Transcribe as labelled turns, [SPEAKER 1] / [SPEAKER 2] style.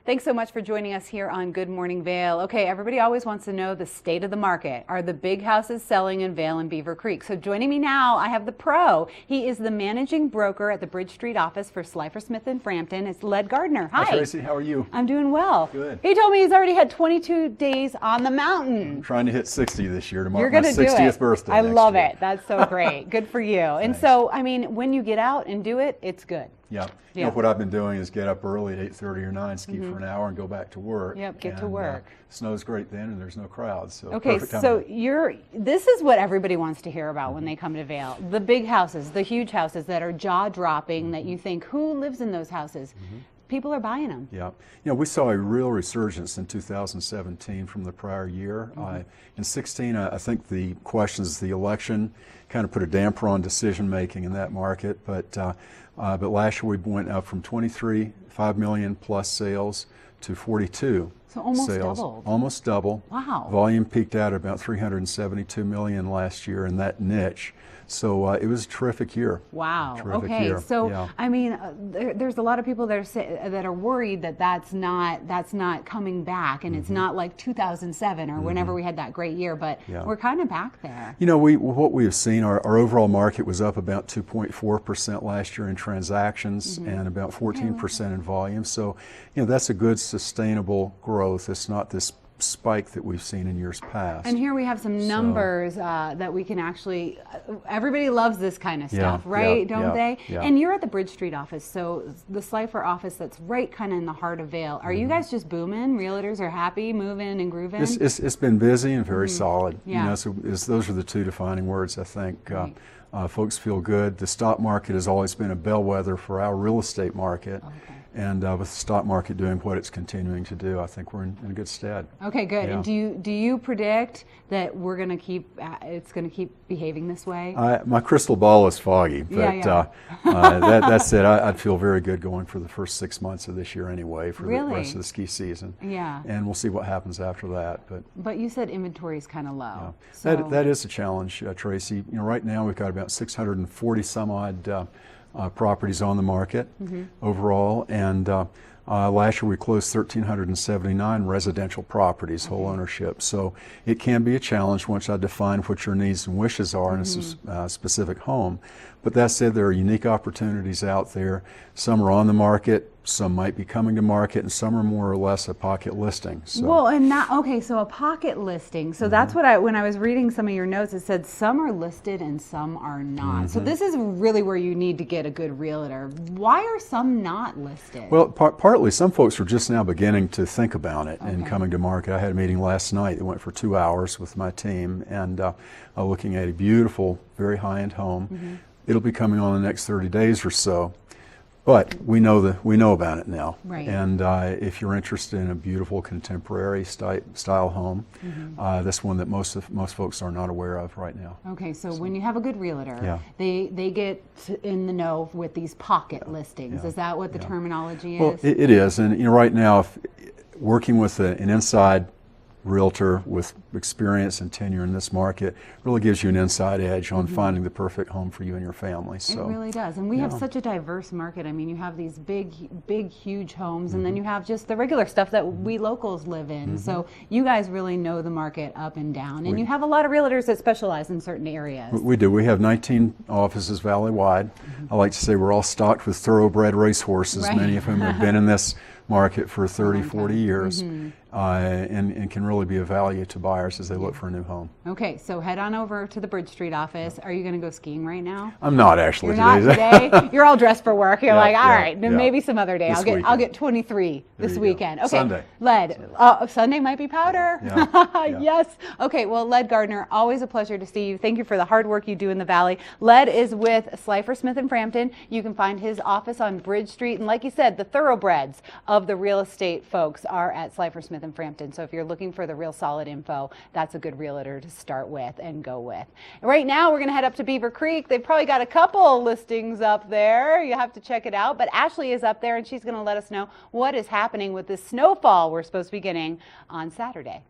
[SPEAKER 1] Thanks so much for joining us here on Good Morning Vail. Okay, everybody always wants to know the state of the market. Are the big houses selling in Vail and Beaver Creek? So joining me now, I have the pro. He is the managing broker at the Bridge Street office for Slifer, Smith & Frampton. It's Garner. Hi.
[SPEAKER 2] Hi, Tracy. How are you?
[SPEAKER 1] I'm doing well.
[SPEAKER 2] Good.
[SPEAKER 1] He told me he's already had 22 days on the mountain.
[SPEAKER 2] I'm trying to hit 60 this year to
[SPEAKER 1] You're
[SPEAKER 2] mark my
[SPEAKER 1] gonna do
[SPEAKER 2] 60th
[SPEAKER 1] it.
[SPEAKER 2] birthday.
[SPEAKER 1] I love
[SPEAKER 2] year.
[SPEAKER 1] it. That's so great. Good for you. And so, I mean, when you get out and do it, it's good.
[SPEAKER 2] Yeah. You know, what I've been doing is get up early at 8:30 or 9, ski for an hour, and go back to work.
[SPEAKER 1] Yep, get to work.
[SPEAKER 2] Snow's great then, and there's no crowds. So
[SPEAKER 1] okay, so this is what everybody wants to hear about when they come to Vail. The big houses, the huge houses that are jaw-dropping, that you think, who lives in those houses? People are buying them.
[SPEAKER 2] Yeah. You know, we saw a real resurgence in 2017 from the prior year. In 16, I think the questions, the election kind of put a damper on decision making in that market, but last year we went up from 5 million plus sales to 42
[SPEAKER 1] so almost
[SPEAKER 2] sales.
[SPEAKER 1] Doubled.
[SPEAKER 2] Almost double.
[SPEAKER 1] Wow.
[SPEAKER 2] Volume peaked out at about 372 million last year in that niche. So it was a terrific year.
[SPEAKER 1] Wow.
[SPEAKER 2] Terrific
[SPEAKER 1] okay.
[SPEAKER 2] year.
[SPEAKER 1] So
[SPEAKER 2] yeah.
[SPEAKER 1] I mean, there's a lot of people that are worried that that's not coming back, and it's not like 2007 or whenever we had that great year. But we're kind of back there.
[SPEAKER 2] You know, what we have seen, our overall market was up about 2.4% last year in transactions and about 14% in volume. So, you know, that's a good sustainable growth. It's not this spike that we've seen in years past.
[SPEAKER 1] And here we have some numbers that we can actually, everybody loves this kind of stuff, right? Don't they?
[SPEAKER 2] Yeah.
[SPEAKER 1] And you're at the Bridge Street office, so the Slifer office that's right kind of in the heart of Vail. Are you guys just booming? Realtors are happy, moving and grooving?
[SPEAKER 2] It's been busy and very solid.
[SPEAKER 1] Yeah.
[SPEAKER 2] You know, so those are the two defining words, I think. Folks feel good. The stock market has always been a bellwether for our real estate market. Okay. And with the stock market doing what it's continuing to do, I think we're in good stead. Okay, good.
[SPEAKER 1] Yeah. And do you predict that we're going to it's going to keep behaving this way?
[SPEAKER 2] My crystal ball is foggy, but that said, I'd feel very good going for the first 6 months of this year anyway, for the rest of the ski season.
[SPEAKER 1] Yeah.
[SPEAKER 2] And we'll see what happens after that.
[SPEAKER 1] But you said inventory is kind of low.
[SPEAKER 2] Yeah.
[SPEAKER 1] So
[SPEAKER 2] that is a challenge, Tracy. You know, right now we've got about 640 some odd properties on the market overall, and last year we closed 1,379 residential properties, whole ownership. So it can be a challenge once I define what your needs and wishes are in a specific home. But that said, there are unique opportunities out there. Some are on the market, some might be coming to market, and some are more or less a pocket listing. So.
[SPEAKER 1] Well, and so a pocket listing. So that's what when I was reading some of your notes, it said some are listed and some are not. So this is really where you need to get a good realtor. Why are some not listed?
[SPEAKER 2] Well, partly some folks are just now beginning to think about it and coming to market. I had a meeting last night that went for 2 hours with my team, and looking at a beautiful, very high-end home. It'll be coming on the next 30 days or so. But we know about it now,
[SPEAKER 1] right.
[SPEAKER 2] And if you're interested in a beautiful contemporary style home, that's one that most folks are not aware of right now.
[SPEAKER 1] Okay, so when you have a good realtor, they get in the know with these pocket listings. Is that what the terminology is?
[SPEAKER 2] Well, it is, and you know, right now, working with an inside realtor with experience and tenure in this market really gives you an inside edge on finding the perfect home for you and your family. So
[SPEAKER 1] it really does, and we have such a diverse market. I mean, you have these big, huge homes, and then you have just the regular stuff that we locals live in. So you guys really know the market up and down, and you have a lot of realtors that specialize in certain areas.
[SPEAKER 2] We do. We have 19 offices valley-wide. I like to say we're all stocked with thoroughbred racehorses, many of whom have been in this market for 30, 40 years, and can really be of value to buyers as they look for a new home.
[SPEAKER 1] Okay, so head on over to the Bridge Street office. Are you going to go skiing right now?
[SPEAKER 2] I'm not actually.
[SPEAKER 1] You're not today? You're all dressed for work. You're like, all right, maybe some other day. I'll get 23 this weekend. Okay,
[SPEAKER 2] Sunday.
[SPEAKER 1] Led. Sunday might be powder. Yes. Okay, well, Garner, always a pleasure to see you. Thank you for the hard work you do in the Valley. Led is with Slifer, Smith & Frampton. You can find his office on Bridge Street, and like you said, the thoroughbreds of the real estate folks are at Slifer, Smith & Frampton. So if you're looking for the real solid info, that's a good realtor to start with and go with. Right now, we're going to head up to Beaver Creek. They've probably got a couple listings up there. You have to check it out. But Ashley is up there, and she's going to let us know what is happening with this snowfall we're supposed to be getting on Saturday.